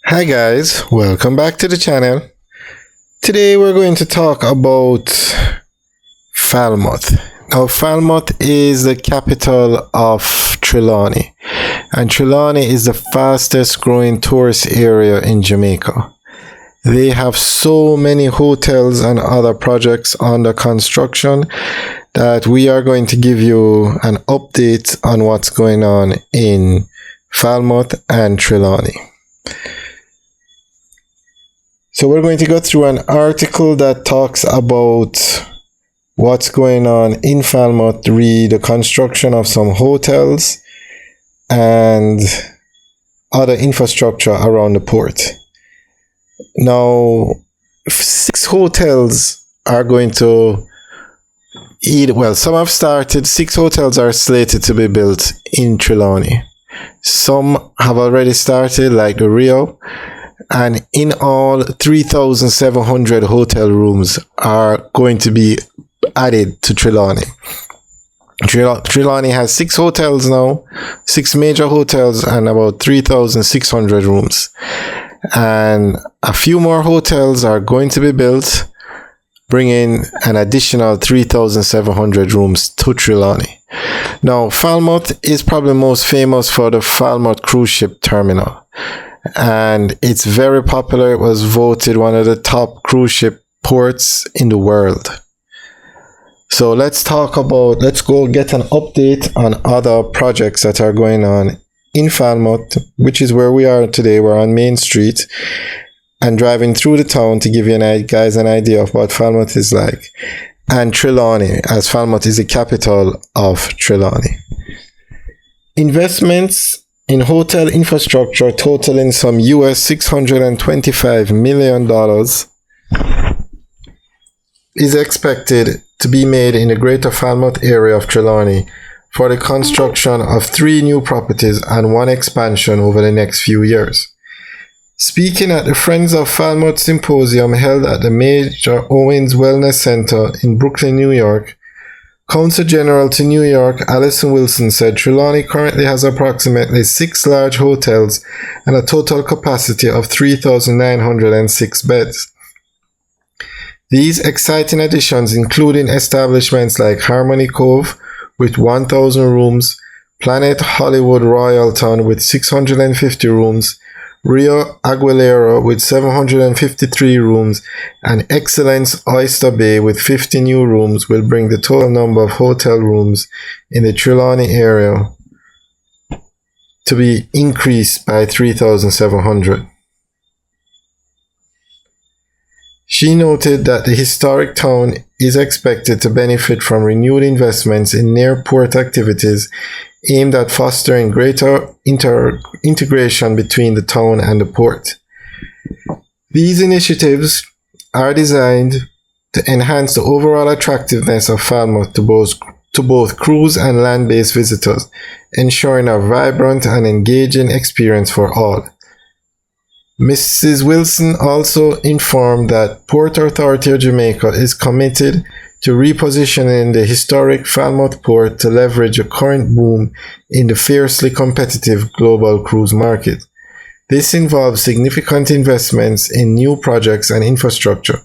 Hi guys, welcome back to the channel. Today we're going to talk about Falmouth. Now Falmouth is the capital of Trelawney, and Trelawney is the fastest growing tourist area in Jamaica. They have so many hotels and other projects under construction that we are going to give you an update on what's going on in Falmouth and Trelawney. So we're going to go through an article that talks about what's going on in Falmouth, read the construction of some hotels and other infrastructure around the port. Now, 6 hotels are going to some have started. 6 hotels are slated to be built in Trelawney. Some have already started, like the Rio. And in all, 3,700 hotel rooms are going to be added to Trelawney. Trelawney has 6 hotels now, 6 major hotels, and about 3,600 rooms. And a few more hotels are going to be built, bringing an additional 3,700 rooms to Trelawney. Now, Falmouth is probably most famous for the Falmouth cruise ship terminal. And it's very popular. It was voted one of the top cruise ship ports in the world. So let's go get an update on other projects that are going on in Falmouth, which is where we are today. We're on Main Street and driving through the town to give you guys an idea of what Falmouth is like. And Trelawney, as Falmouth is the capital of Trelawney. Investments in hotel infrastructure totaling some US $625 million is expected to be made in the greater Falmouth area of Trelawney for the construction of 3 new properties and 1 expansion over the next few years. Speaking at the Friends of Falmouth Symposium held at the Major Owens Wellness Center in Brooklyn, New York, Consul General to New York Alison Wilson said Trelawney currently has approximately 6 large hotels and a total capacity of 3,906 beds. These exciting additions including establishments like Harmony Cove with 1,000 rooms, Planet Hollywood Royalton with 650 rooms, Rio Aguilera with 753 rooms, and Excellence Oyster Bay with 50 new rooms will bring the total number of hotel rooms in the Trelawney area to be increased by 3,700. She noted that the historic town is expected to benefit from renewed investments in near-port activities aimed at fostering greater integration between the town and the port. These initiatives are designed to enhance the overall attractiveness of Falmouth to both cruise and land-based visitors, ensuring a vibrant and engaging experience for all. Mrs. Wilson also informed that Port Authority of Jamaica is committed to repositioning the historic Falmouth port to leverage a current boom in the fiercely competitive global cruise market. This involves significant investments in new projects and infrastructure.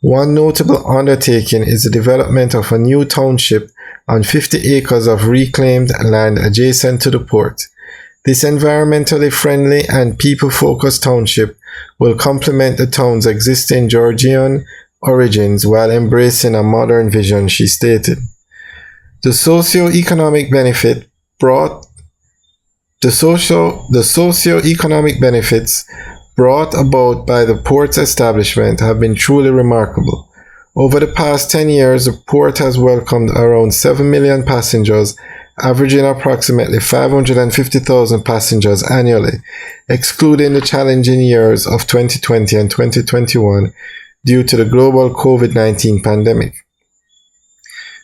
One notable undertaking is the development of a new township on 50 acres of reclaimed land adjacent to the port. This environmentally friendly and people-focused township will complement the town's existing Georgian origins while embracing a modern vision, she stated. The socio-economic benefits brought about by the port's establishment have been truly remarkable. Over the past 10 years, the port has welcomed around 7 million passengers, averaging approximately 550,000 passengers annually, excluding the challenging years of 2020 and 2021 due to the global COVID-19 pandemic.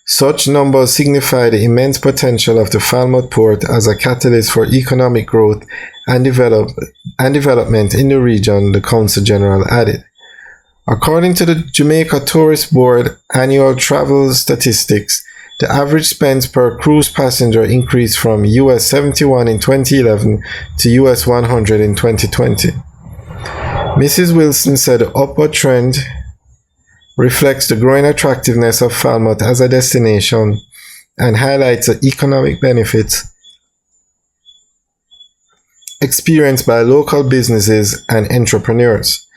Such numbers signify the immense potential of the Falmouth port as a catalyst for economic growth and development in the region, the Consul General added. According to the Jamaica Tourist Board annual travel statistics, the average spends per cruise passenger increased from US $71 in 2011 to US $100 in 2020. Mrs. Wilson said the upward trend reflects the growing attractiveness of Falmouth as a destination and highlights the economic benefits experienced by local businesses and entrepreneurs.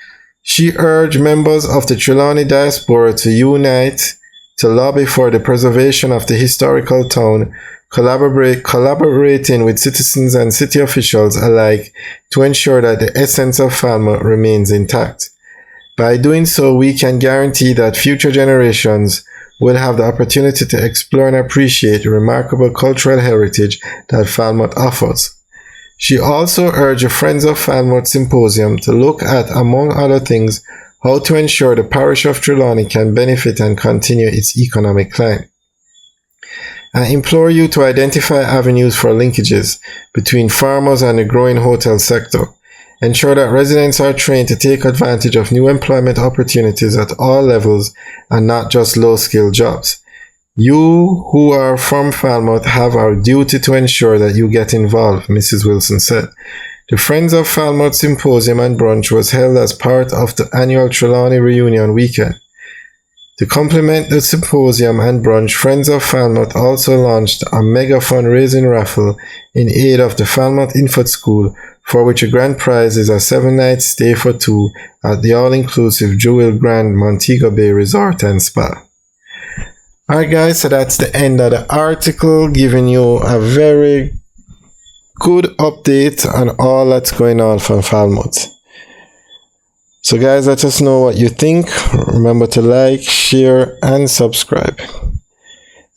She urged members of the Trelawney diaspora to unite to lobby for the preservation of the historical town, collaborating with citizens and city officials alike to ensure that the essence of Falmouth remains intact. By doing so, we can guarantee that future generations will have the opportunity to explore and appreciate the remarkable cultural heritage that Falmouth offers. She also urged the Friends of Falmouth Symposium to look at, among other things, how to ensure the parish of Trelawney can benefit and continue its economic climb. I implore you to identify avenues for linkages between farmers and the growing hotel sector. Ensure that residents are trained to take advantage of new employment opportunities at all levels and not just low-skilled jobs. You who are from Falmouth have our duty to ensure that you get involved, Mrs. Wilson said. The Friends of Falmouth Symposium and Brunch was held as part of the annual Trelawney Reunion Weekend. To complement the symposium and brunch, Friends of Falmouth also launched a mega fundraising raffle in aid of the Falmouth Infant School, for which a grand prize is a 7-night stay for two at the all-inclusive Jewel Grand Montego Bay Resort and Spa. Alright guys, so that's the end of the article, giving you a very good update on all that's going on from Falmouth. So guys, let us know what you think. Remember to like, share and subscribe.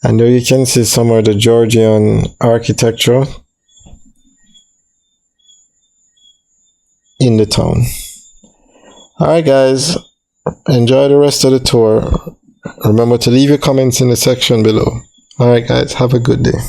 And there you can see some of the Georgian architecture in the town. Alright guys, enjoy the rest of the tour. Remember to leave your comments in the section below. Alright guys, have a good day.